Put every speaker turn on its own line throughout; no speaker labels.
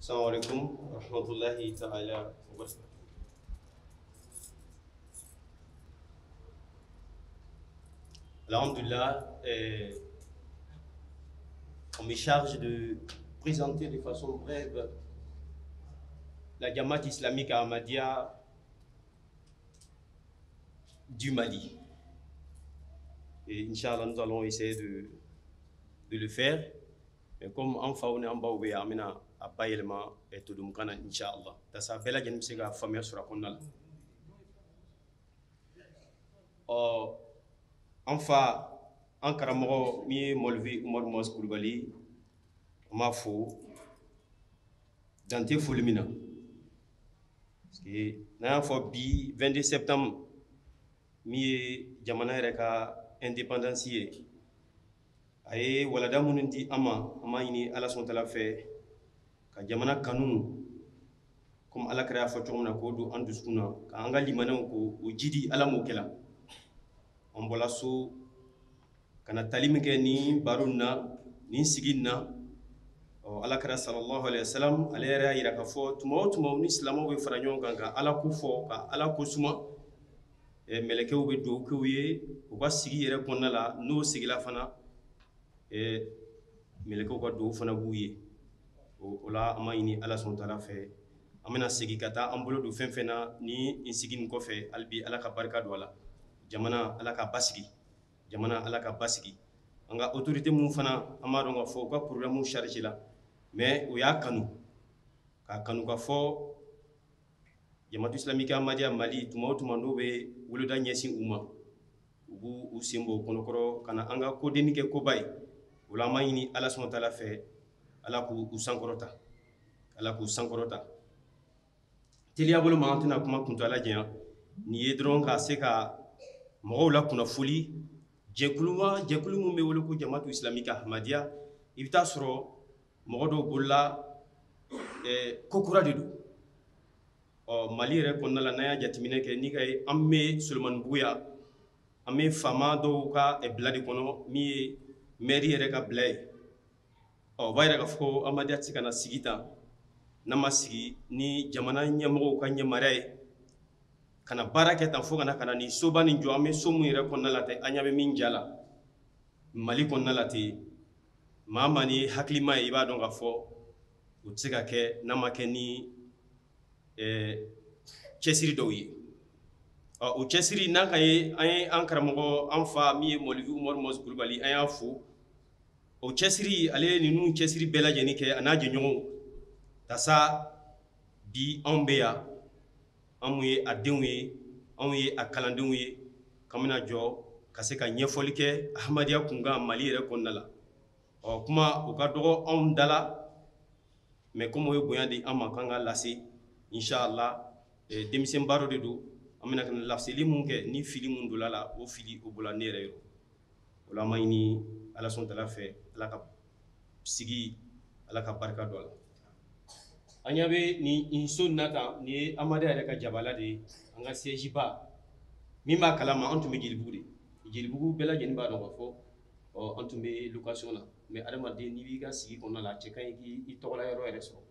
Assalamu alaikum wa rahmatullahi ta'ala wa barakatuh. Alhamdulillah, on me charge de présenter de façon brève la Jamaat islamique Ahmadiyya du Mali. Et Inch'Allah, nous allons essayer de le faire. Mais comme en faune en bas, on amena a bayelma et tout le kana Inch'Allah. Dans sa belle gamme, c'est la famille sur la condamnation. Enfin, en Karamo, mi molvi Umar Mos Koulibaly, ma fou, Dante Fulmina. Parce que, n'a fois bi 22 septembre, mi jamana reka indépendance ye. Aye walada munundi ama ini ala son tala fe ka jamana kanu comme ala kra fa tumna ko du anduskuna ka anga limanan ko o jidi ala mo kela on bola so kana talimi ke ni barunna ni siginna o ala kra sallallahu alaihi wasallam ala yara ira ka fo tumo ni islamo be faranyon kan ala ku fo ka ala ko suma e melekew be do ko ye o ba sigi yere konna la no sigila fana e meleko ka do fana buye o la ama ini ala son tala fe amena sigi kata ambulo do fenfena ni insigin ko fe albi ala ka barka do ala jamana ala ka basigi jamana ala ka basigi anga autorité mun fana amado nga fo ka programme chargé la mais o ya kanu ka fo Jamaatu islamique Ahmadiyya Mali tuma no be wuluda nyesi umma ubu usimbo konokoro kana anga ko denike ko bay ulama ini ala subhanahu wa ta'ala fe ala ku usankorota teliya bolo mantina kuma kunto ala jenya ni yedron ka se ka mo la kuna fuli jekulu mu me wolo ko Jamaatu islamique Ahmadiyya ibita soro mo do bolla kokura de do o Mali re konna la naya jatimine ke ni kay amme Sulman Buya amme fama do ka e bladi kono mi mairie yɛrɛ ka bila ye o b'a yira k'a fɔ ko Ahmadiyya tɛ kana sigi tan n'a ma sigi ni jamana ɲɛmɔgɔw ka ɲɛmariya ye kana baara kɛ tan fo kana ni soba nin jɔ an bɛ so mun yɛrɛ kɔnɔna la ten an ɲɛ bɛ min ja la Mali kɔnɔna la ten maa ni hakilima ye i b'a dɔn k'a fɔ o tɛ se ka kɛ n'a ma kɛ ni cɛsiri dɔw ye o cɛsiri n'a ka ye an ye an karamɔgɔ an fa min ye Molivi Umar Mos Koulibaly an y'a fo o cɛsiri ale ye ninnu cɛsiri bɛɛ lajɛlen kɛ a n'a jɛɲɔgɔnw tasa bi anw bɛ yan anw ye a denw ye anw ye a kalandenw ye k'an bɛna jɔ ka se ka ɲɛfɔli kɛ Ahmadiyya kunkan Mali yɛrɛ kɔnɔna la kuma o ka dɔgɔ anw da la mais comme o ye bonya di an ma k'an ka lase Inch'Allah denmisɛn baaro de don an bɛna kana laseli mun kɛ ni fili mun dola la o fili o bola ne yɛrɛ yɔrɔ o la an b'a ɲini ala sɔn tala fɛ ala ka sigi ala ka barika don a la an ɲa bɛ nin so na tan nin ye Ahmadiyya yɛrɛ ka jabala de ye an ka siège ba min b'a kalama an tun bɛ Jelibugu de Jelibugu bɛɛ lajɛlen b'a dɔn k'a fɔ an tun bɛ location na mais adamaden n'i b'i ka sigi kɔnɔna la a cɛ ka ɲi k'i tɔgɔla yɔrɔ yɛrɛ sɔrɔ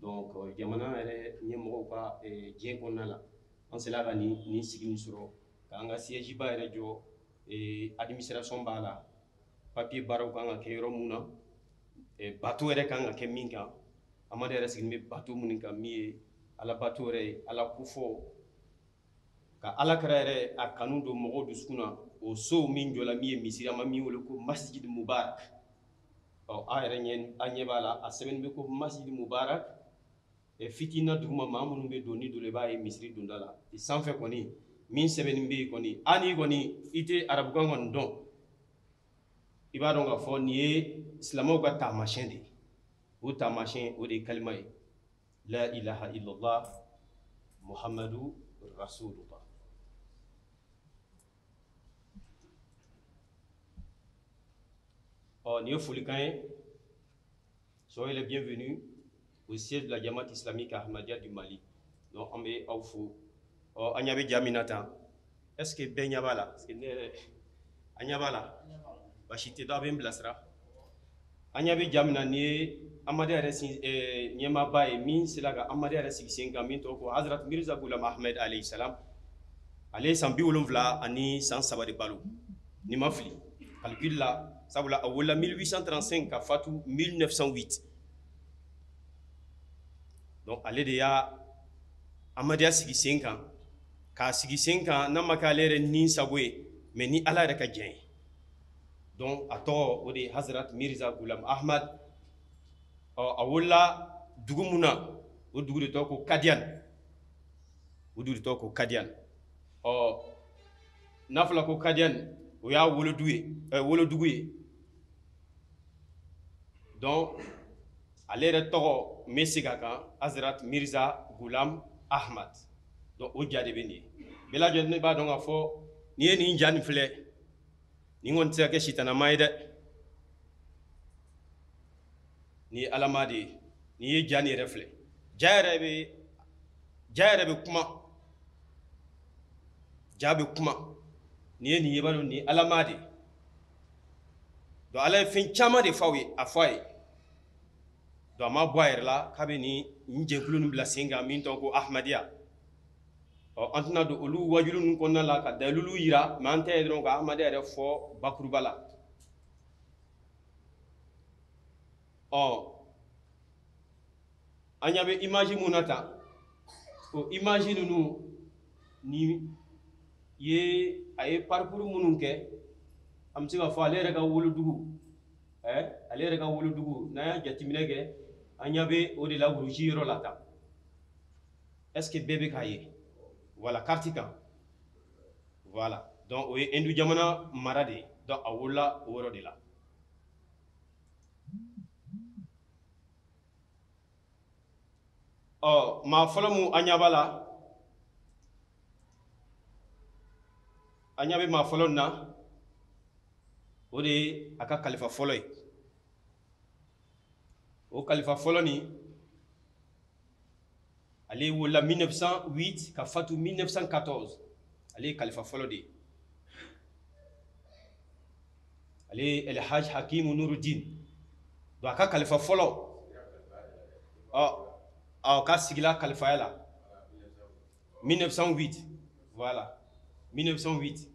donc jamana yɛrɛ ɲɛmɔgɔw ka diɲɛ kɔnɔna la an sela ka nin sigi nin sɔrɔ k'an ka siège ba yɛrɛ jɔ administration b'a la papier baaraw kan ka kɛ yɔrɔ mun na bateau yɛrɛ kan ka kɛ min kan Ahmadiyya yɛrɛ sigilen bɛ bateau minnu kan min ye ala bateau yɛrɛ ye ala kofɔ ka alakira yɛrɛ a kanu don mɔgɔw dusukun na o so min jɔla min ye misiri an ma min wele ko Masjid Mubarak a yɛrɛ ɲɛ b'a la a sɛbɛnni bɛ ko Masjid Mubarak fitina duguma maa minnu bɛ don ni dole i b'a ye misiri donda la sanfɛ kɔni min sɛbɛnni bɛ yen kɔni hali kɔni i tɛ arabukan kɔni dɔn i b'a dɔn k'a fɔ nin ye silamɛw ka taamasiyɛn de ye o taamasiyɛn o de ye kalima ye la ilaha illallah muhammadu rasulullah nin ye folikan ye soyez les bienvenus au siège de la Jamaat islamique Ahmadiyya du Mali. Donc, on est au fou. On y avait Jaminata. Est-ce que Ben Yabala? Est-ce que Anyabala? Bachite Dabim Blasra. anya be jamna ni amade resi nyema baye min silaga amade resi senga min to ko Hazrat Mirza Ghulam Ahmed alayhi salam ale san bi wolonfla ani san saba de balo ni mafli calcul la sabula awala 1835 ka fatu 1908 donc ale de ya amadiya sigi senka ka sigi senka na makalere ni sagoye mais ni ala reka jeng donc ato odi Hazrat Mirza Ghulam Ahmad awala dugumuna o dugu de to ko Kadian o dugu de to ko Kadian nafla ko Kadian o ya wolo dugu ye donc ale re to mesiga kan Hazrat Mirza Ghulam Ahmad donc o jade be ni bela jone ba donc afo ni ni jani fle ni ngon tsake shitana maide ni alamadi ni jani refle jayre be kuma jabe kuma ni ni yebalo ni alamadi do ala fin chama de fawi afai do ma boyer la kabe ni nje kulun bla singa min ton ko ahmadiya antuna do olu wajulun ko na la ka dalulu yira man tay don ko ahmadiya de fo bakru bala anya be image munata o imagine nu ni ye ay parcours munun ke am ci ga fa le rega wulu dugu ale rega wulu dugu na jatimine ke anya be o de la wuru jiro lata est ce que bébé kaye voilà kartika voilà donc o endu jamana marade donc awula woro de la ma falamu anyabala anyabe ma folon na o de aka kalifa foloy o kalifa foloni ali wala 1908 ka fatu 1914 ali kalifa folodi ali el haj hakim nuruddin do aka kalifa folo ka sigila kalifa yala 1908 voilà 1908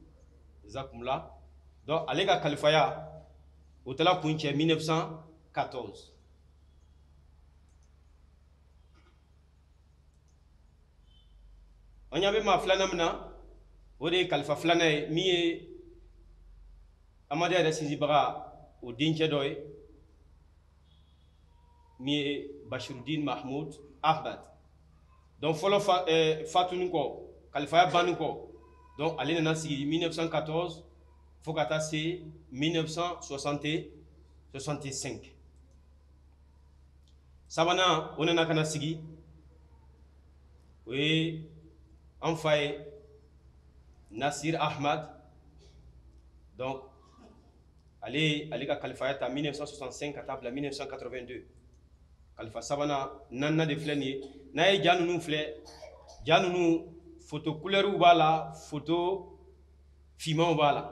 zakumla donc ale ka kalifaya o tala kunche 1914 anya be ma flana mna o de kalifa flana mi e amade resisi baga o dinche doy mi Bashiruddin Mahmoud Ahmad donc folo fatunu ko kalifaya banu ko donc allez nana si 1914 faut kata c'est 1965 sabana onana kana sigi oui enfin Nasir Ahmad donc allez ka kalifayata 1965 kata 1982 kalifa sabana nanna de fleni nay janunu fle janunu photo couleur bala photo fima bala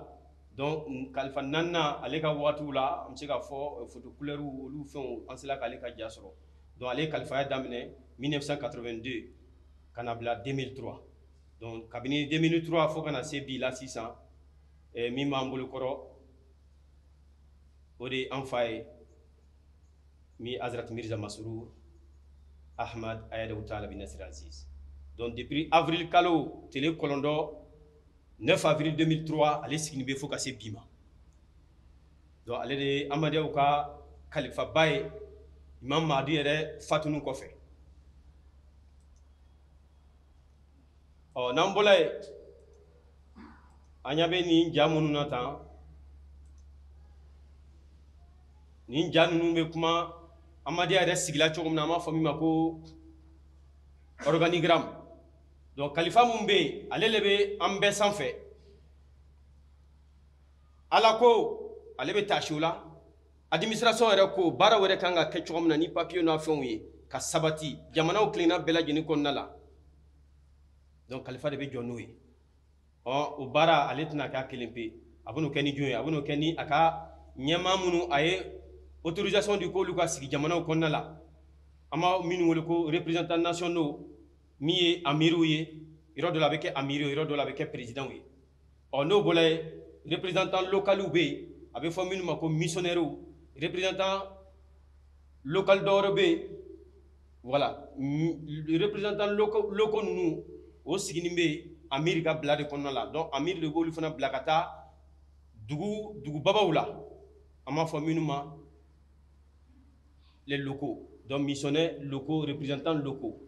donc kalifa nanna ale ka watu la am se ka fo photo couleur olu fon ansela ka ale ka jasoro donc ale kalifa ya damine 1982 kana bla 2003 donc kabini 2003 fo kana se bi la 600 mi mambulu koro odi anfay mi Hazrat Mirza Masrour Ahmad Ayadou Talib Nasir Aziz. Donc depuis avril kalo télé kolondo 9 avril 2003 ale signi be fo ka se bima donc ale de amadiya ka khalifa baye imam mahdi yere fatunu ko fe nan bolay anyabe ni jamunu nata ni janunu be kuma amadiya yere sigila chogumna ma fami mako organigramme donc khalifa mumbe ale lebe ambe sanfé ala ko ale be tashula administration yere ko bara wore kanga ke chogumna ni papier na fenwi ka sabati jamana o klina bela jini ko nala donc khalifa de be jonnoyi o bara ale tina ka kelimpe abunu keni joye abunu keni aka nyama munu aye autorisation du ko luka sigi jamana ko nala ama minu wol ko représentants nationaux mi amiru ye iro do la beke amiru iro do la beke président ye o no bolay représentant local ou be avec famille mako missionnaire représentant local d'or be voilà le représentant local nous au sigini be america blade kono la donc amir de bolu fana blakata dugu babawula ama famille ma les locaux donc missionnaires locaux représentants locaux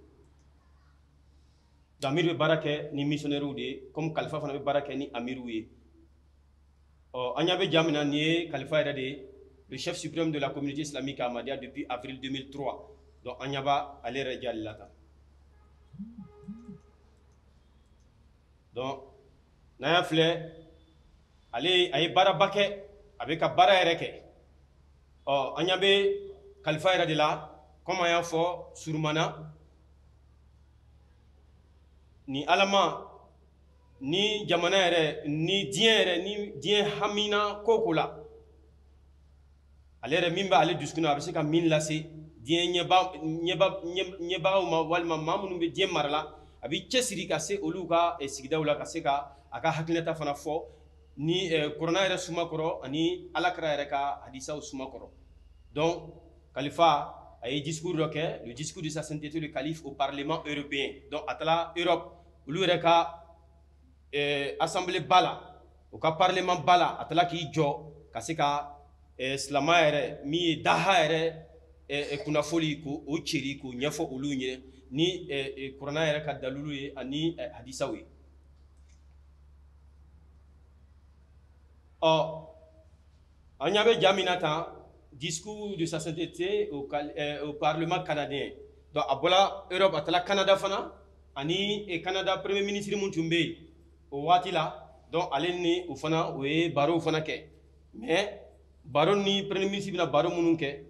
d'amir be barake ni missionnaire ou de comme khalifa fana be barake ni amiru ye Anyabe Jamina Nié, Khalifa Eradé, le chef suprême de la communauté islamique à Ahmadiyya depuis avril 2003. Donc Anyaba allait regarder là. Donc, Naya Flé, allez, aïe Barabake, avec un Bara Ereke. Anyabe Khalifa Eradé là, comme un fort, Surmana, ni Alama. Ni jamana yɛrɛ ni diɲɛ yɛrɛ ni diɲɛ hamina koko la ale yɛrɛ min bɛ ale dusukun a bɛ se ka min lase diɲɛ ɲɛbagaw ma walima maa minnu bɛ diɲɛ mara la a bɛ cɛsiri ka se olu ka sigidaw la ka se ka a ka hakilinata fana fɔ ni kuranɛ yɛrɛ suma kɔrɔ ani alakira yɛrɛ ka hadisaw suma kɔrɔ donc Khalifa a ye discours dɔ kɛ le discours de sa sainteté le calife au parlement européen donc a taara Europe olu yɛrɛ ka assemblée bala au ka parlement bala atala ki jo ka se ka islama yɛrɛ min ye daha yɛrɛ kunnafoli ko o ceri ko ɲɛfɔ olu ɲɛ ni kuranɛ yɛrɛ ka dalulu ye ani hadisaw ye an ɲa bɛ ja min na tan discours de sa sainteté au parlement canadien donc a bɔla Europe a taara Canada fana ani Canada premier ministre mun tun bɛ yen o waati la donc ale ni o fana o ye barow fana kɛ mais baro ni premier ministre bɛna baro minnu kɛ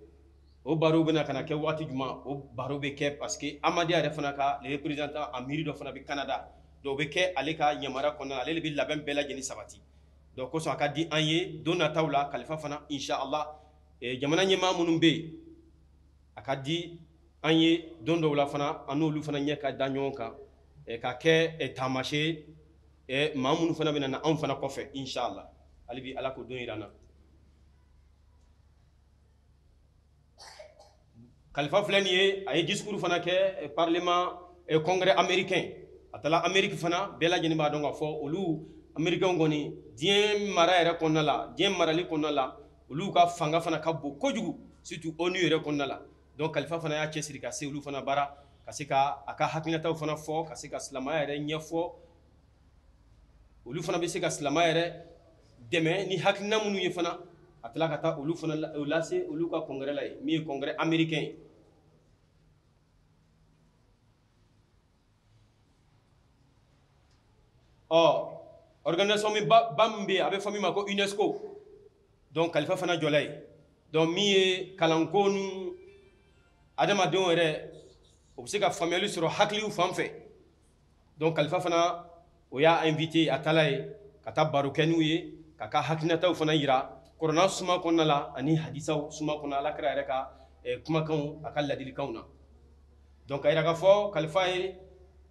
o barow bɛna kana kɛ waati juma o baro bɛ kɛ parce que Ahmadiyya yɛrɛ fana ka le représentant amiri dɔ fana bɛ Canada donc o bɛ kɛ ale ka yamaruya kɔnɔna la ale de bɛ labɛn bɛɛ lajɛlen sabati donc kosɔn a ka di an ye don nataw la Khalifa fana inshallah jamana ɲɛmaa minnu bɛ yen a ka di an ye don dɔw la fana an n'olu fana ɲɛ ka da ɲɔgɔn kan ka kɛ tamashe maa minnu fana bɛ na anw fana kɔfɛ inshallah hali bi ala k'o don yira an na Khalifa filɛ nin ye a ye discours fana kɛ parlement congrès américain a taara Amérique fana bɛɛ lajɛlen b'a dɔn k'a fɔ olu américains kɔni diɲɛ mara yɛrɛ kɔnɔna la diɲɛ marali kɔnɔna la olu ka fanga fana ka bon kojugu surtout ONU yɛrɛ kɔnɔna la donc Khalifa fana y'a cɛsiri ka se olu fana baara ka se ka a ka hakilinataw fana fɔ ka se ka silamɛya yɛrɛ ɲɛfɔ olu fana bɛ se ka silamɛya yɛrɛ dɛmɛ ni hakilina minnu ye fana a tila ka taa olu fana lase olu ka congrès la ye min ye congrès américain ye organisation min ba min bɛ yen a bɛ fɔ min ma ko UNESCO donc Khalifa fana jɔla ye donc min ye kalanko ni adamadenw yɛrɛ o bɛ se ka faamuyali sɔrɔ hakiliw fan fɛ donc Khalifa fana o y'a invité a taala ye ka taa baro kɛ n'u ye ka ka hakilinataw fana yira kuranɛ suma kɔnɔna la ani hadisaw suma kɔnɔ alakira yɛrɛ ka kumakanw a ka ladilikanw na donc a yira k'a fɔ Khalifa ye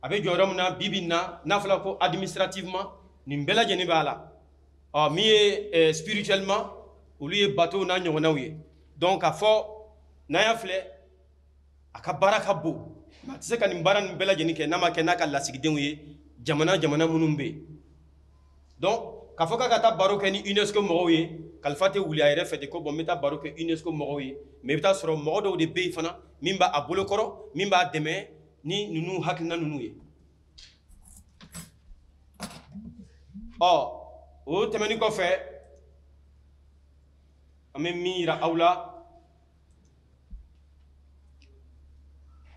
a bɛ jɔyɔrɔ min na bibi in na n'a fɔra ko administrativement nin bɛɛ lajɛlen b'a la min ye spirituellement olu ye bateau n'a ɲɔgɔnnaw ye donc k'a fɔ n'an y'a filɛ a ka baara ka bon a tɛ se ka nin baara nin bɛɛ lajɛlen kɛ n'a ma kɛ n'a ka lasigidenw ye jamana minnu bɛ yen donc k'a fɔ k'a ka taa baro kɛ ni UNESCO mɔgɔw ye Khalifa tɛ wuli a yɛrɛ fɛ ten ko bon n bɛ taa baro kɛ UNESCO mɔgɔw ye mais i bɛ taa sɔrɔ mɔgɔ dɔw de bɛ yen fana min b'a bolokɔrɔ min b'a dɛmɛ ni ninnu hakilina ninnu ye o tɛmɛnen kɔfɛ an bɛ min yira aw la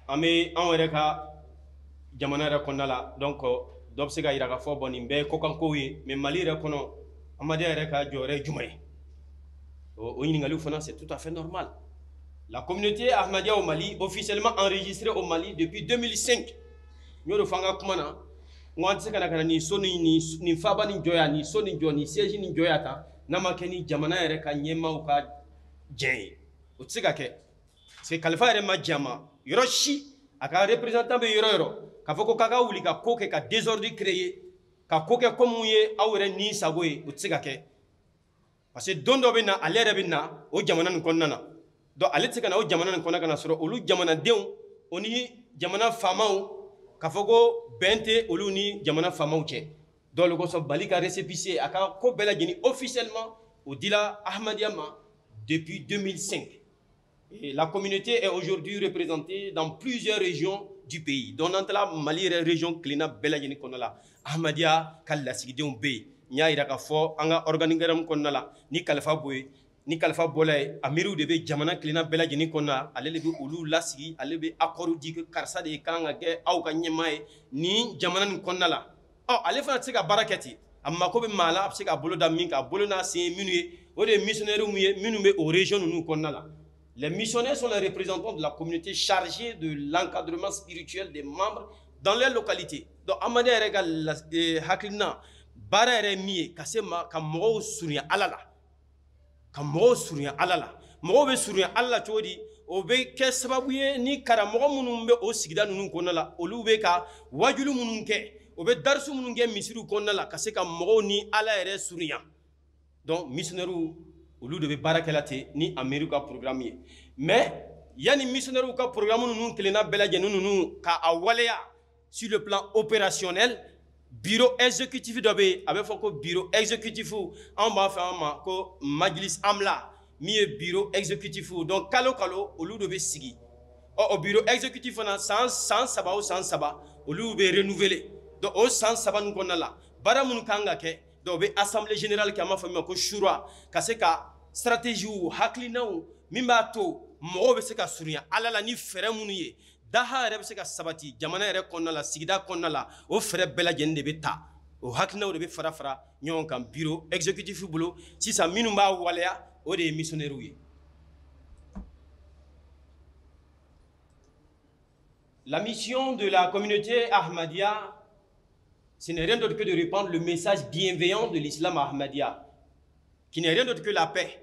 an bɛ anw yɛrɛ ka jamana yɛrɛ kɔnɔna la donc dɔ bɛ se ka yira k'a fɔ bon nin bɛɛ ye kokankow ye mais Mali yɛrɛ kɔnɔ Ahmadiyya yɛrɛ ka jɔyɔrɔ ye jumɛn ye o ɲininkaliw fana c'est tout à fait normal. La communauté Ahmadiyya au Mali officiellement enregistrée au Mali depuis 2005 n y'o de fɔ an ka kuma na n ko an tɛ se ka na nin so nin faaba nin jɔya nin so nin jɔ nin siège nin jɔya ta n'a ma kɛ ni jamana yɛrɛ ka ɲɛmaaw ka jɛn ye o tse ka kɛ parce que kalifa yɛrɛ ma jama yɔrɔ si a ka représentant bɛ yɔrɔ yɔrɔ k'a fɔ ko k'a ka wuli ka ko kɛ ka désordre créer ka ko kɛ comme ye aw yɛrɛ ni sago ye o tse ka kɛ parce que don dɔ bɛ na ale yɛrɛ bɛ na o jamana nin kɔnɔna na donc ale tɛ se ka na o jamana nin kɔnɔna ka na sɔrɔ olu jamanadenw o ni jamana faamaw k'a fɔ ko bɛn tɛ olu ni jamana faamaw cɛ donc le kosɔn Bali ka récépissé a ka ko bɛɛ lajɛlen officiellement o dila Ahmadiyya ma depuis 2005. Et la communauté est aujourd'hui représentée dans plusieurs régions du pays. Donc, dans la Mali région Klina Beladjeni Konala, Ahmadiyya ka lasigidenw bɛ yen. N y'a yira k'a fɔ an ka organigramme kɔnɔna la ni kalifa bɔla ye amiriw de bɛ jamana Klina bɛɛ lajɛlen kɔnɔna ale de bɛ olu lasigi ale bɛ accord di karisa de kan ka kɛ aw ka ɲɛmaa ye ni jamana nin kɔnɔna la ale fana tɛ se ka baara kɛ ten a mako bɛ maa la a bɛ se ka bolo da min kan a bolo n'a sen ye minnu ye o de ye missionnaires ye minnu bɛ o région ninnu kɔnɔna la. Les missionnaires sont les représentants de la communauté chargés de l'encadrement spirituel des membres dans les localités. Donc, Ahmadiyya yɛrɛ ka hakilina baara yɛrɛ min ye ka se ma ka mɔgɔw surunya Ala la ka mɔgɔw surunya Ala la mɔgɔw bɛ surunya Ala la cogo di o bɛ kɛ sababu ye ni karamɔgɔ minnu bɛ o sigida ninnu kɔnɔna la olu bɛ ka wajulu minnu kɛ o bɛ darisu minnu kɛ misiriw kɔnɔna la ka se ka mɔgɔw ni Ala yɛrɛ surunya donc missionnaires olu de bɛ baara kɛla ten ni amérique ka programme ye mais yani missionnaires ka programme ninnu kelenna bɛɛ lajɛlen ninnu ka a waleya sur le plan opérationnel bureau exécutif dɔ bɛ yen a bɛ fɔ ko bureau exécutif anw b'a fɛ an ma ko majlis amla min ye bureau exécutif donc kalo kalo olu de bɛ sigi o bureau exécutif fana san saba o san saba olu bɛ renouveler donc o san saba nin kɔnɔna la baara minnu kan ka kɛ donc o bɛ assemblée générale kɛ an b'a fɔ min ma ko shura ka se ka stratégie hakilinaw min b'a to mɔgɔw bɛ se ka surunya Ala la ni fɛɛrɛ minnu ye daha yɛrɛ bɛ se ka sabati jamana yɛrɛ kɔnɔna la sigida kɔnɔna la o fɛɛrɛ bɛɛ lajɛlen de bɛ ta o hakilinaw de bɛ fara fara ɲɔgɔn kan bureau exécutif bolo sisan minnu b'a waleya o de ye missionnaires ye. La mission de la communauté Ahmadiyya, ce n'est rien d'autre que de répandre le message bienveillant de l'islam Ahmadiyya, qui n'est rien d'autre que la paix,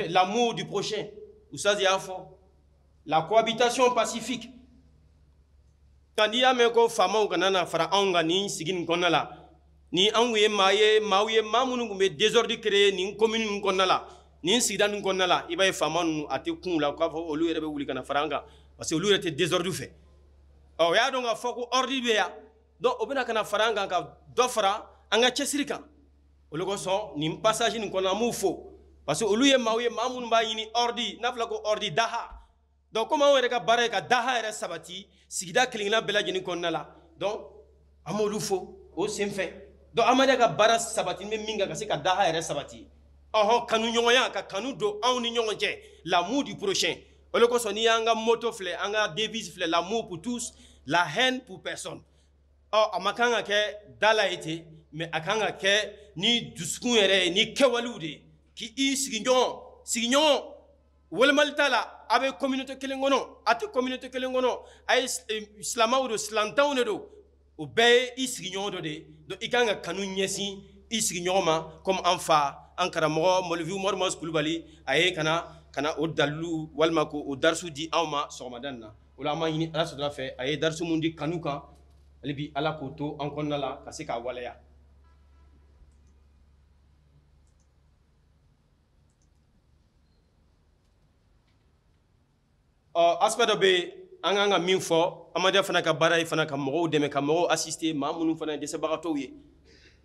l'amour du prochain, la cohabitation pacifique. Quand il y a un femme qui fara angani sigin konala ni anwe maye mamunu be désordre créé ni commune konala ni sidan konala iba femme ate kun la ko olu yere be wuli kana faranga parce que olu yere te désordre fait o ya donc foko ordi be ya donc obina kana faranga ka do fara anga cesiri kan olu ko so ni passage ni kona mu fo parce que olu ye mamunu ba yini ordi nafla ko ordi daha. Donc, comment on regarde barre ka daha ere sabati sigida klingla bela jeni konna la donc amolu fo o sen fait donc amade ka bara sabati me minga ka se ka daha ere sabati kanu nyoya ka kanu do an ni nyonje l'amour du prochain ole ko soni anga moto fle anga devise fle l'amour pour tous la haine pour personne amakanga ke dala été mais akanga ke ni duskun ere ni kewalude ki siginyon Wolmaltala avec communauté kelengono ate communauté kelengono ay islamaw do slantaw ne do o be isignon do de do ikanga kanu nyesi isignon ma comme enfa ankara mo molvi mormos kulubali ay kana o dalu walma ko o darsu di awma somadan na ulama yini ala sodra fe ay darsu mundi kanuka alibi ala ko to an konna la kasika walaya. Aspect dɔ bɛ an kan ka min fɔ Ahmadiyya fana ka baara ye fana ka mɔgɔw dɛmɛ ka mɔgɔw assister maa minnu fana dɛsɛbagatɔw ye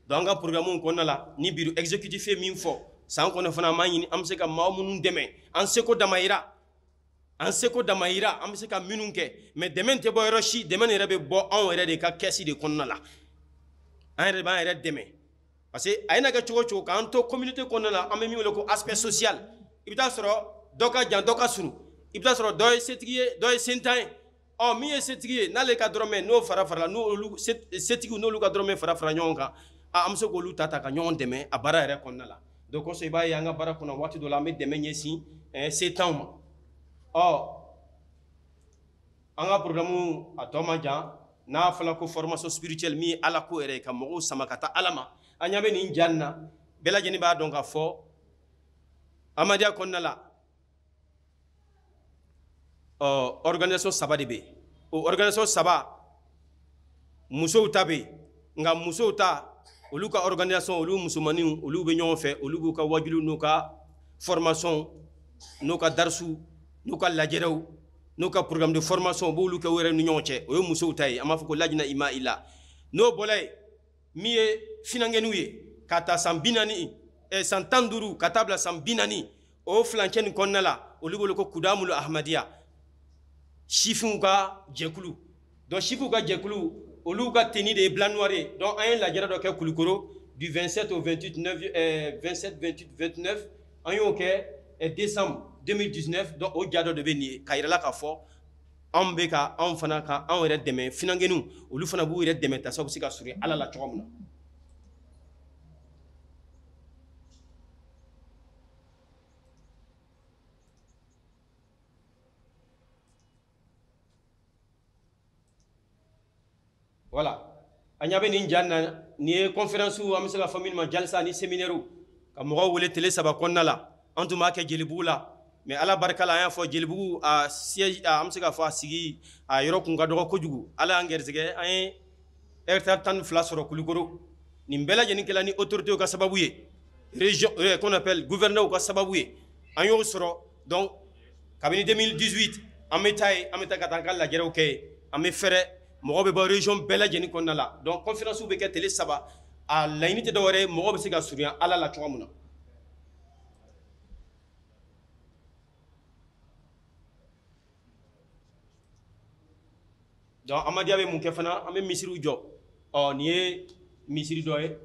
donc an ka programme kɔnɔna la ni bureau exécutif ye min fɔ san kɔnɔ fana an b'a ɲini an bɛ se ka maa minnu dɛmɛ an seko damayira an bɛ se ka minnu kɛ mais dɛmɛ tɛ bɔ yɔrɔ si dɛmɛ yɛrɛ bɛ bɔ anw yɛrɛ de ka kɛsi de kɔnɔna la an yɛrɛ b'an yɛrɛ dɛmɛ parce que a ye na kɛ cogo o cogo k'an to communauté kɔnɔna la an bɛ min wele ko aspect social i bɛ taa sɔrɔ dɔ ka jan dɔ ka surun i bɛ taa sɔrɔ dɔ ye setigi ye dɔ ye sentan ye min ye setigi ye n'ale ka dɔrɔmɛ n'o fara farala n'olu setigiw n'olu ka dɔrɔmɛ fara fara ɲɔgɔn kan an bɛ se k'olu ta ka ɲɔgɔn dɛmɛ a baara yɛrɛ kɔnɔna la donc kosɔn i b'a ye an ka baara kɔnɔ waati dɔ la an bɛ dɛmɛ ɲɛsin setanw ma an ka programme a tɔ man jan n'a fɔra ko formation spirituelle min ye ala ko yɛrɛ ye ka mɔgɔw sama ka taa ala ma an ɲɛ bɛ nin ja nin na bɛɛ lajɛlen b'a dɔn k'a fɔ Ahmadiyya kɔnɔna la organisation saba de be o organisation saba musow ta be nga musow ta olu ka organisation olu musumani olu be ɲɔgɔn fɛ olu b'u ka wajulu n'u ka formation n'u ka darsu n'u ka lajɛrew n'u ka programme de formation b'olu kɛ wɛrɛ ni ɲɔgɔn cɛ o ye musow ta ye an b'a fɔ ko lajina ima ila n'o bɔla ye min ye finankɛniw ye ka ta san 40 san 15 ka taa bila san 40 o filancɛ nin kɔnɔna la olu b'olu ko kudamul ahmadiya sifinw ka jɛkulu donc sifinw ka jɛkulu olu ka tenue de ye blanc noir ye donc an ye lajɛrɛ dɔ kɛ Kulikoro du 27 au 28 27 28 29 an y'o kɛ décembre 2019 donc o ja dɔ de bɛ nin ye k'a yirala k'a fɔ anw bɛ ka anw fana ka anw yɛrɛ dɛmɛ finankɛniw olu fana b'u yɛrɛ dɛmɛ tasaw bɛ se ka surun Ala la cogo min na. Voilà an ɲa bɛ nin ja na nin ye conférence an bɛ se ka fɔ min ma jalisa ni séminaire ka mɔgɔw wele tele saba kɔnɔna la an tun b'a kɛ Jelibugu la mais Ala barika la an y'a fɔ Jelibugu a siège an bɛ se ka fɔ a sigi a yɔrɔ kun ka dɔgɔ kojugu Ala y'an gɛrɛsɛgɛ an ye hectare 12 sɔrɔ Kulikoro nin bɛɛ lajɛlen kɛla ni autorités ka sababu ye région qu'on appelle gouverneur ka sababu ye an y'o sɔrɔ donc kabini 2018 an bɛ taa ye an bɛ taa ka taa an ka lajɛrew kɛ ye an bɛ fɛrɛ mɔgɔ bɛ bɔ région bɛɛ lajɛlen kɔnɔna la donc conférence bɛ kɛ tele saba a laɲini tɛ dɔwɛrɛ ye mɔgɔ bɛ se ka surunya Ala la cogo min na. donc Amadiya bɛ mun kɛ fana an bɛ misiriw jɔ nin ye misiri dɔ ye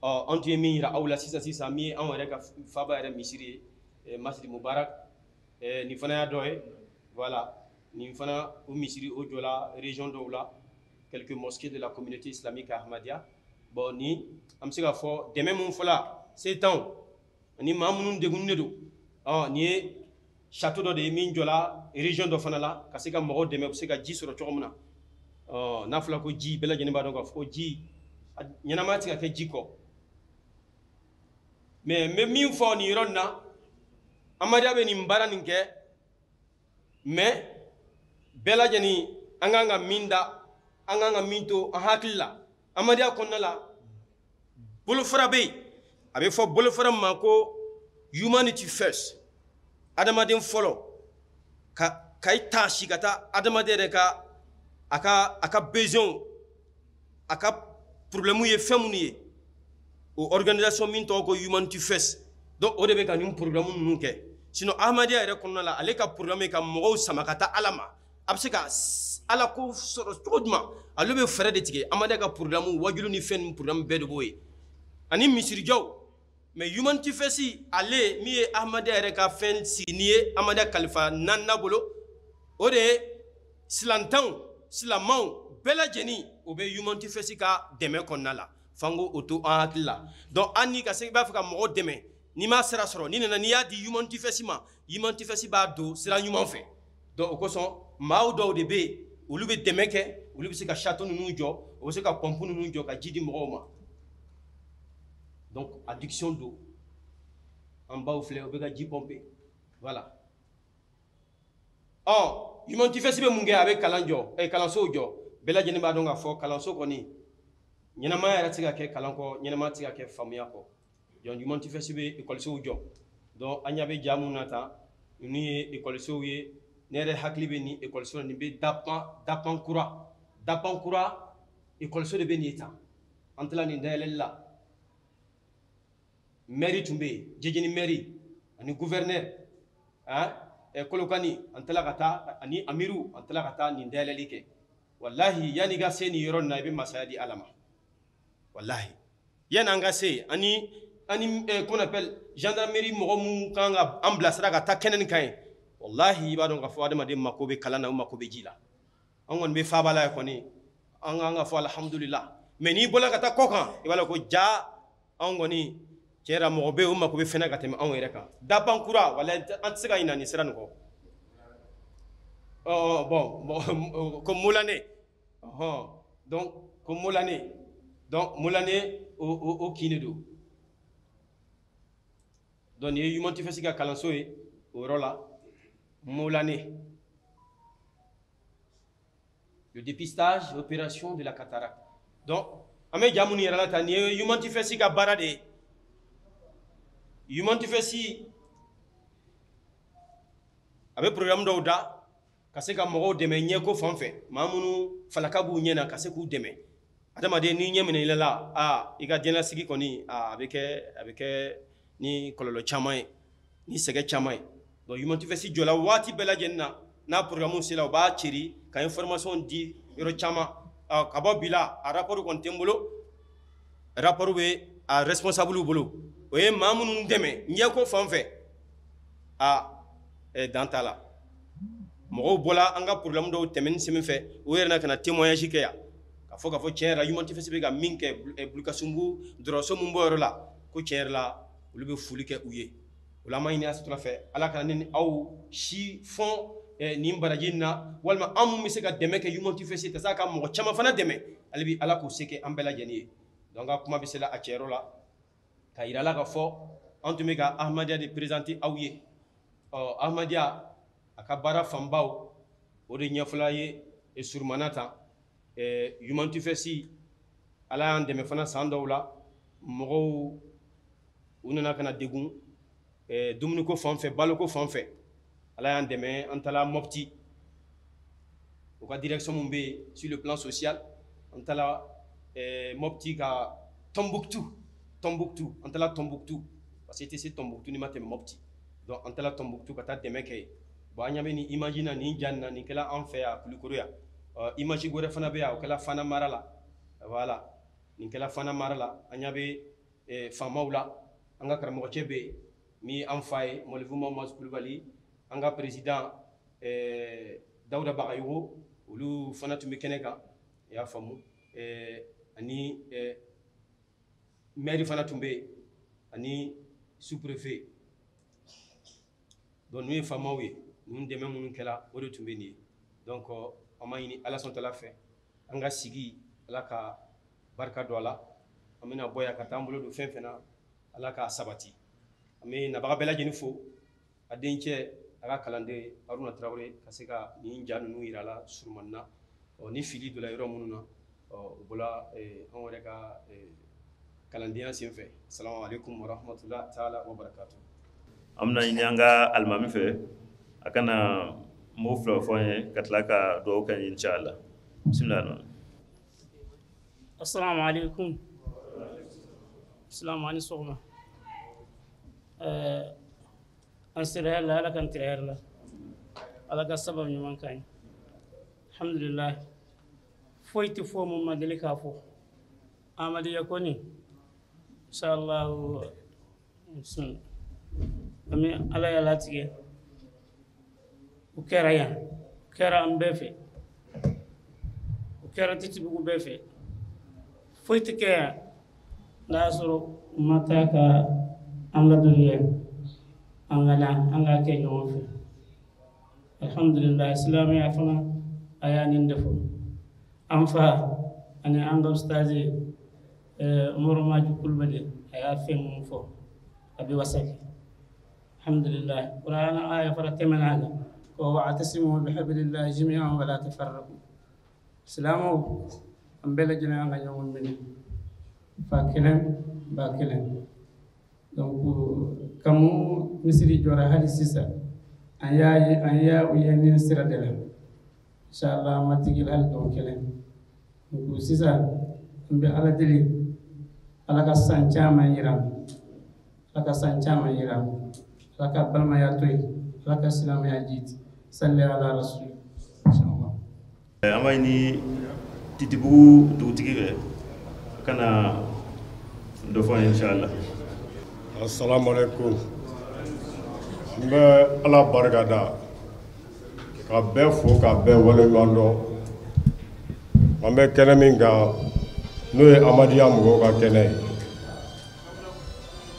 an tun ye min yira aw la sisan min ye anw yɛrɛ ka faba yɛrɛ misiri ye Masjid Mubarak nin fana y'a dɔ ye voilà nin fana o misiri o jɔla région dɔw la quelques mosquées de la communauté islamique Ahmadiyya bon ni an bɛ se ka fɔ dɛmɛ mun fɔla se t'anw ani maa minnu degunnen don nin ye château dɔ de ye min jɔla région dɔ fana la ka se ka mɔgɔw dɛmɛ u bɛ se ka ji sɔrɔ cogo min na n'a fɔra ko ji bɛɛ lajɛlen b'a dɔn k'a fɔ ko ji ɲɛnamaya tɛ ka kɛ ji kɔ mais n bɛ min fɔ nin yɔrɔ in na Amadiya bɛ nin baara nin kɛ mais bɛɛ lajɛlen an kan ka min da an kan ka min to an hakili la Amadiya kɔnɔna la bolofara bɛ yen a bɛ fɔ bolofara ma ko humanity first adamaden fɔlɔ ka i ta si ka taa adamaden yɛrɛ ka a ka besoin a ka problème ye fɛn minnu ye o organisation min tɔgɔ ko humanity first donc o de bɛ ka nin problème ninnu kɛ sinon Ahmadiyya yɛrɛ kɔnɔna la ale ka problème ye ka mɔgɔw sama ka taa Ala ma a bɛ se ka Ala ko sɔrɔ cogo jumɛn ale bɛ fɛɛrɛ de tigɛ Ahmadiyya ka problème wajulu ni fɛn ni problème bɛɛ de b'o ye ani misirijɔw mais humanity first ale min ye Ahmadiyya yɛrɛ ka fɛn sigi ni ye Ahmadiyya kalifa naaninan bolo o de ye silamɛw bɛɛ lajɛlen o bɛ humanity first ka dɛmɛ kɔnɔna la f'an k'o to an hakili la donc an ni ka se i b'a fɛ ka mɔgɔw dɛmɛ n'i ma sira sɔrɔ ni nana n'i y'a di humanity first ma humanity first b'a don sira ɲuman fɛ donc o kosɔn maaw dɔw de bɛ yen olu bɛ dɛmɛ kɛ olu bɛ se ka château ninnu jɔ o bɛ se ka pompe ninnu jɔ ka ji di mɔgɔw ma donc addiction don an baw filɛ o bɛ ka ji pompe voilà humanity first bɛ mun kɛ a bɛ kalan jɔ kalansow jɔ bɛɛ lajɛlen b'a dɔn k'a fɔ kalanso kɔni ɲɛnamaya yɛrɛ tɛ se ka kɛ kalan kɔ ɲɛnamaya tɛ se ka kɛ faamuya kɔ donc humanity first bɛ ekɔlisow jɔ donc an ɲa bɛ ja mun na tan ninnu ye ekɔlisow ye ne yɛrɛ hakili bɛ nin ekɔliso la nin bɛ dapan kura ekɔliso de bɛ nin ye tan an tilala nin dayɛlɛli la mairie tun bɛ yen Jejeni mairie ani gouverneur Kolokani an tilala ka taa ani amiru an tilala ka taa nin dayɛlɛli kɛ wallahi yanni i ka se nin yɔrɔ in na i bɛ masaya di Ala ma wallahi yanni an ka se ani qu'on appelle gendarmerie mɔgɔ mun kan ka an bilasira ka taa kɛnɛ nin kan ye wallahi i b'a dɔn k'a fɔ adamaden mako bɛ kalan na u mako bɛ ji la an kɔni bɛ faaba la kɔni an kan ka fɔ alhamdulillah mais n'i bɔra ka taa kɔ kan i b'a dɔn ko ja an kɔni tiɲɛ yɛrɛ mɔgɔ bɛ yen o mako bɛ fɛn na ka tɛmɛ anw yɛrɛ kan dapan kura wallahi an tɛ se ka ɲinɛ nin sira nin kɔ bon ko Moulane donc ko Moulane donc Moulane o kini do donc ni humanity first ka kalanso ye o yɔrɔ la Moulane le dépistage et l'opération de la cataracte. Donc, ame jamuni yarala ni human tifesi ka barade. Human tifesi abe programme do da kase ka mogo deme nyeko fanfe mamunu falaka bu nyena kase ku deme adama de ni nyemene la iga dena sigi koni abeke ni kololo chamay ni sege chamay do human tifesi jola wati bela jenna na programme sila ba chiri ka information di yoro chama kabo bila a rapport kon tembolo rapport be a responsable bolo oye mamunu deme nyeko fanfe dantala mogo bola anga problème do temen semi fe o yerna kana témoignage ke ya ka fo tiera human tifesi be ga minke blukasumbu droso mumbo la ko tierla ulube fulike uye wala mayni asatula fe ala kana ni aw shi fond ni mbarajina walma am mi se ga deme ke human tifesi ta saka mogo chama fana deme albi ala ko seke ambela jeni donc kuma bisela a tiero la ka irala ka fo antume ka ahmadia de présenter awye ahmadia akabara fambao ode nyafula ye e surmanata human tifesi ala andeme fana sandawla mogo unana kana degun dumuni ko fanfe baloko fanfe ala andeme antala mopti o ka direction mumbe sur le plan social antala mopti ka Tombouctou antala Tombouctou parce que c'est Tombouctou ni matem mopti donc antala Tombouctou kata demeke banyame ni imagine ni janna ni kala en fait a kulikuruya imagine gore fana be ya kala fana marala voilà ni kala fana marala anyabe famaula anga karamo chebe mi en faye mo le mouvement Koulibaly anga président Daouda Bagayoko ulu fana tumbe keneka ya famu ani maire fana tumbe ani sous-préfet donc nous famawe nous deme mun kala o de tumbe ni donc amayini ala son tala fe anga sigi ala ka barka do ala amina boya ka tambulo do fenfena ala ka sabati ame na baga bela jeni fo adenche aga kalande Aruna Traoré kaseka ni njanu nu irala surmanna ni fili do la yoro mununa bola on reka kalandiya senfe assalamu alaikum wa rahmatullahi ta'ala wa barakatuh
amna nyanga almami fe akana mufla foye katlaka do kan inshallah bismillah
assalamu alaikum assalamu alaikum ansira la ala kan tirerla ala ga sabab nyman kan alhamdulillah foyti fo mo madelika fo amadi yakoni inshallah bismillah ami ala ya latige o kera ya kera ambefe o kera titi bugu befe foyti ke nasoro mataka anga duniya anga ke nyofe alhamdulillah islam ya fana ayani ndefo amfa ani anga ustazi umar maju kulbade aya fem fo abi wasaki alhamdulillah qur'ana aya faratemana wa wa'tasimu bihablillahi jami'an wa la tafarraqu islamu ambela jina anga nyawon min fakilen bakilen donc kamu misiri jora hali sisa anya uyeni sira dela inshallah matigil hal don kelen donc sisa mbe ala deli ala ka sanchama yiram ala ka sanchama yiram ala ka balma ya toy ala ka silama ya jiti salli ala rasul inshallah
amayni titibu dugutigi kana do fo inshallah
assalamu alaikum mbe ala barkada ka be fo ka be wale mando ambe kene minga no e amadiya mugo ka kene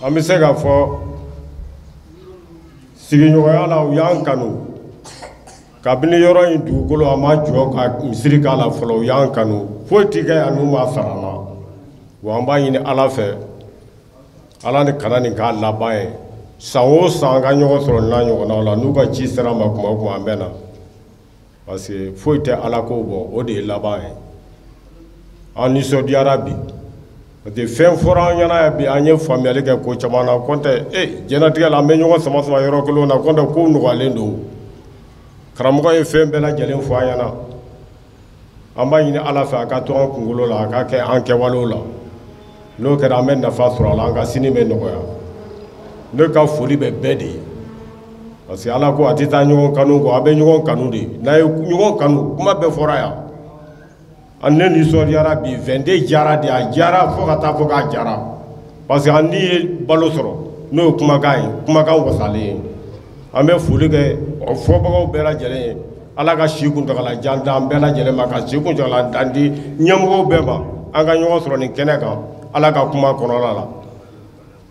ambe se ga fo sigi nyoya la yan kanu kabini yoro in dugolo ama jo ka misiri ka la folo yan kanu fo tiga anu ma sarana wa amba yini ala fe ala ni kana ni ka labaye sawo sanga nyogo soro na nyogo na la nuka ci sera ma kuma kuma ambena parce que foyi tɛ ala ko bɔ o de ye laban ye an nisɔndiyara bi parce que fɛn fɔra an ɲɛna bi an ye faamuyali kɛ ko caman na kɔntɛ diɲɛlatigɛ la an bɛ ɲɔgɔn sama sama yɔrɔ kelen na kɔntɛ ko nɔgɔyalen don karamɔgɔ ye fɛn bɛɛ lajɛlen fɔ an ɲɛna an b'a ɲini ala fɛ a ka to an kunkolo la a ka kɛ an kɛwalew la n'o kɛra an bɛ nafa sɔrɔ a la an ka sini bɛ nɔgɔya ne ka foli bɛ bɛɛ de ye parce que ala ko a tɛ taa ɲɔgɔn kanu kɔ a bɛ ɲɔgɔn kanu de n'a ye ɲɔgɔn kanu kuma bɛɛ fɔra yan an ne nisɔndiyara bi 22 jara de a jara fo ka taa fɔ k'a jara parce que an n'i ye balo sɔrɔ n'o ye kumakan ye kumakan wasalen ye an bɛ foli kɛ fɔbagaw bɛɛ lajɛlen ye ala ka si kuntagala jan d'an bɛɛ lajɛlen ma ka si kuntagala jan di ɲɛmɔgɔw bɛɛ ma an ka ɲɔgɔn sɔrɔ nin kɛnɛ kan ala ka kuma kɔnɔna la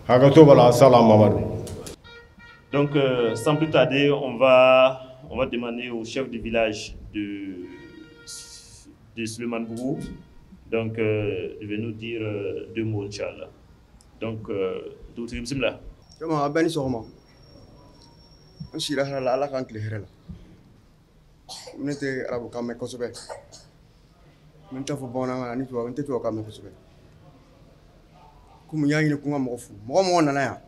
hakɛto b'a la salam Mamadou.
Donc, sans plus tarder, on va demander au chef du village de Suleiman Bougou donc, de venir nous dire 2 mots, Inch'Allah. Donc, Doutri Bismillah.
Comment abani sogoma? On shira hala ala kan kile herela. Minete arabu kamme kosobe. Minta fo bona ngana ni tuwa minte tuwa kamme kosobe. Kumu yanyi ni kunga mofu. Mo nana ya.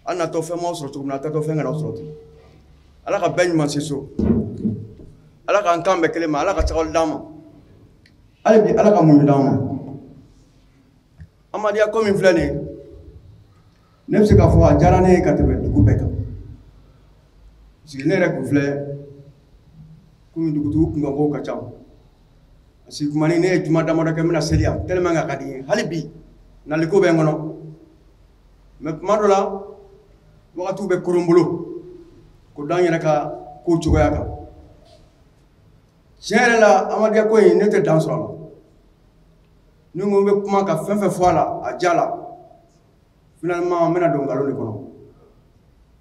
Ana to fe mo soro to na ta to fe ngana soro to. Ala ka ben man seso. Ala ka kambe kelema ala ka tawal dama. Ala bi ala ka mun dama. Amadiya ko min flane. Ne bɛ se k'a fɔ a diyara ne ye ka tɛmɛ dugu bɛɛ kan parce que ne yɛrɛ kun filɛ komi dugutigiw kunkankow ka ca parce que kuma ni ne ye juma damadɔ kɛ n bɛna seli yan tellement que a ka di n ye hali bi naliko bɛ n kɔnɔ mais tuma dɔ la wagatiw bɛ koron n bolo ko da n yɛrɛ ka kow cogoya kan tiɲɛ yɛrɛ la amadiya ko in ne tɛ dan sɔrɔ a la ni n ko n bɛ kuma ka fɛn fɛn fɔ a la a diya la finalement mena don galon de kono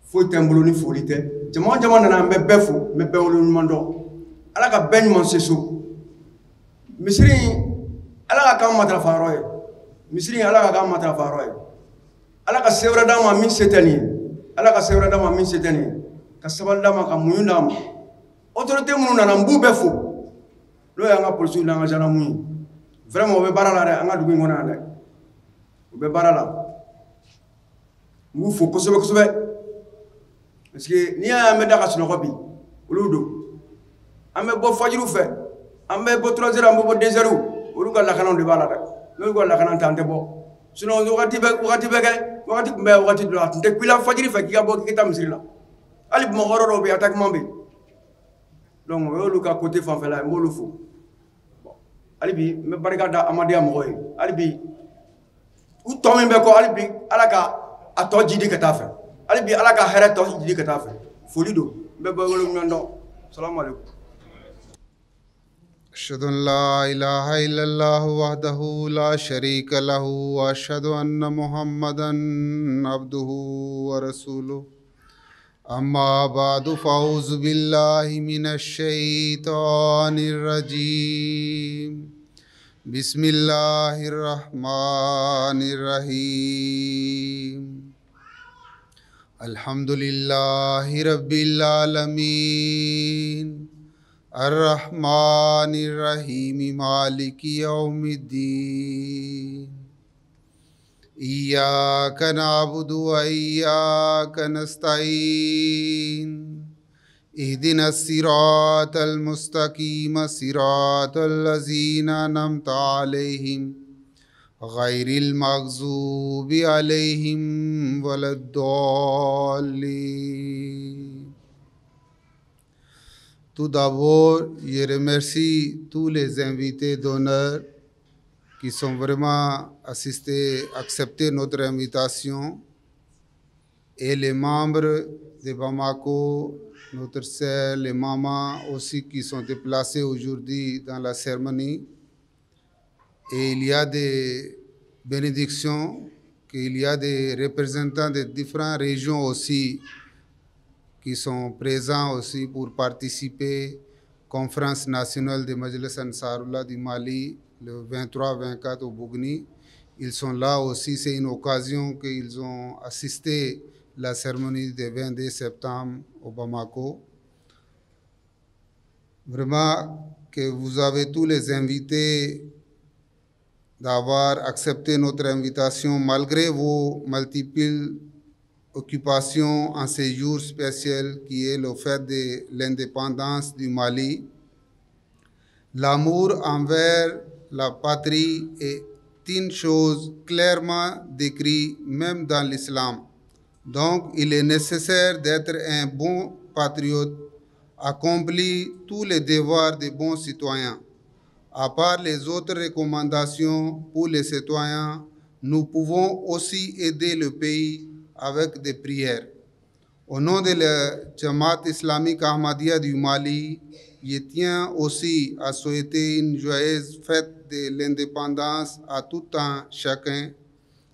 foyi tɛ n bolo ni foli tɛ jama jama nana n bɛ bɛɛ fo n bɛ bɛɛ wolo ɲuman dɔn ala ka bɛɛ ɲuman se so misiri ala ka k'an matarafa yɔrɔ ye misiri ala ka k'an matarafa yɔrɔ ye ala ka se wɛrɛ d'a ma min se tɛ nin ye ala ka se wɛrɛ d'a ma min se tɛ nin ye ka sabali d'a ma ka muɲu d'a ma autorité minnu nana n b'u bɛɛ fo n'o y'an ka polisiw n'an ka gendarmew ye vraiment o bɛ baara la dɛ an ka dugu in kɔnɔ yan dɛ o bɛ baara la n b'u fo kosɛbɛ kosɛbɛ parce que n'i y'a ye an bɛ da ka sunɔgɔ bi olu don an bɛ bɔ fajiriw fɛ an bɛ bɔ 3 heures an bɛ bɔ 2 heures olu ka lakanaw de b'a la dɛ n'olu ka lakana tɛ an tɛ bɔ sinon wagati bɛ kɛ wagati tun bɛ wagati dɔ la a tun tɛ ku i la fajiri fɛ k'i ka bɔ k'i ka taa misiri la hali Bamakɔ yɔrɔ dɔw bɛ yen attaquement bɛ yen donc o y'olu ka côté fanfɛla ye n b'olu fo hali bi n bɛ barika da Amadiya mɔgɔw ye hali bi u tɔ min bɛ kɔ hali bi ala ka a tɔ jidi ka taa fɛ hali bi ala ka hɛrɛ tɔ jidi ka taa fɛ foli don n bɛ bɛɛ wolo ɲɔgɔn dɔn salamu aleykum
أشهد أن لا إله إلا الله وحده لا شريك له وأشهد أن محمدا عبده ورسوله أما بعد فأعوذ بالله من الشيطان الرجيم بسم الله الرحمن الرحيم الحمد لله رب العالمين الرحمن الرحيم مالك يوم الدين إياك نعبد وإياك نستعين اهدنا الصراط المستقيم صراط الذين أنعمت عليهم غير المغضوب عليهم ولا الضالين. Tout d'abord, je remercie tous les invités d'honneur qui sont vraiment accepté notre invitation et les membres de Bamako, notre sœur, les mamans aussi qui sont déplacés aujourd'hui dans la cérémonie. Et il y a des bénédictions, qu'il y a des représentants de différentes régions aussi qui sont présents aussi pour participer conférence nationale de Majlis Ansarullah du Mali le 23-24 au Bougni. Ils sont là aussi, c'est une occasion qu'ils ont assisté à la cérémonie du 22 septembre au Bamako. Vraiment que vous avez tous les invités d'avoir accepté notre invitation malgré vos multiples occupations en ces jours spéciaux qui est le fait de l'indépendance du Mali. L'amour envers la patrie est une chose clairement décrite même dans l'islam. Donc, il est nécessaire d'être un bon patriote, accomplir tous les devoirs des bons citoyens. À part les autres recommandations pour les citoyens, nous pouvons aussi aider le pays avec des prières. Au nom de la Jamaat islamique Ahmadiyya du Mali, je tiens aussi à souhaiter une joyeuse fête de l'indépendance à tout un chacun.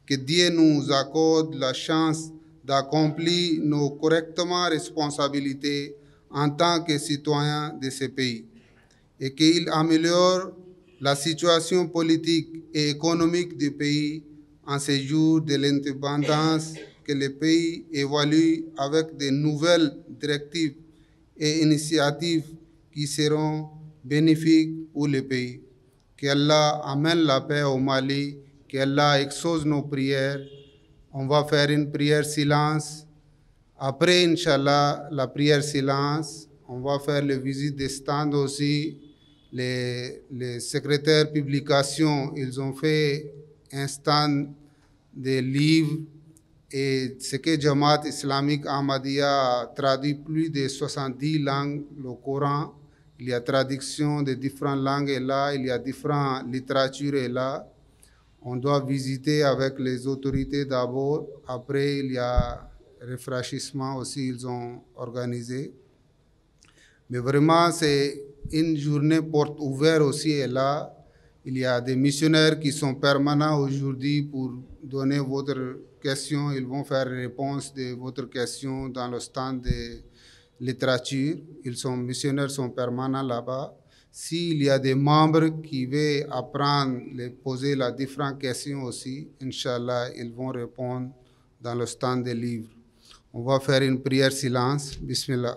Que Dieu nous accorde la chance d'accomplir nos correctement responsabilités en tant que citoyens de ce pays et qu'il améliore la situation politique et économique du pays en ces jours de l'indépendance, que le pays évolue avec de nouvelles directives et initiatives qui seront bénéfiques pour le pays. Qu'Allah amène la paix au Mali, qu'Allah exauce nos prières. On va faire une prière silence. Après, Inch'Allah, la prière silence, on va faire la visite des stands aussi. Les secrétaires publication, ils ont fait un stand de livres et ce que Jamaat islamique Ahmadiyya a traduit plus de 70 langues, le Coran. Il y a traduction de différentes langues et là, il y a différentes littératures et là. On doit visiter avec les autorités d'abord. Après, il y a rafraîchissement aussi, ils ont organisé. Mais vraiment, c'est une journée porte ouverte aussi et là. Il y a des missionnaires qui sont permanents aujourd'hui pour donner votre question. Ils vont faire réponse de votre question dans le stand de littérature. Missionnaires sont permanents là-bas. S'il y a des membres qui veulent apprendre, poser les différentes questions aussi, Inch'Allah, ils vont répondre dans le stand des livres. On va faire une prière silence. Bismillah.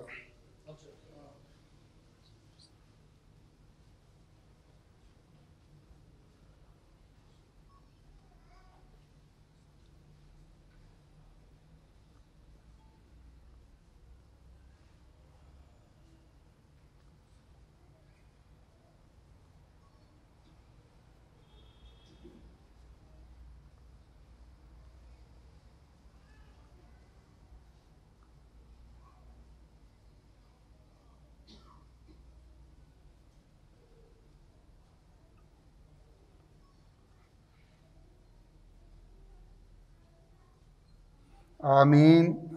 Amin.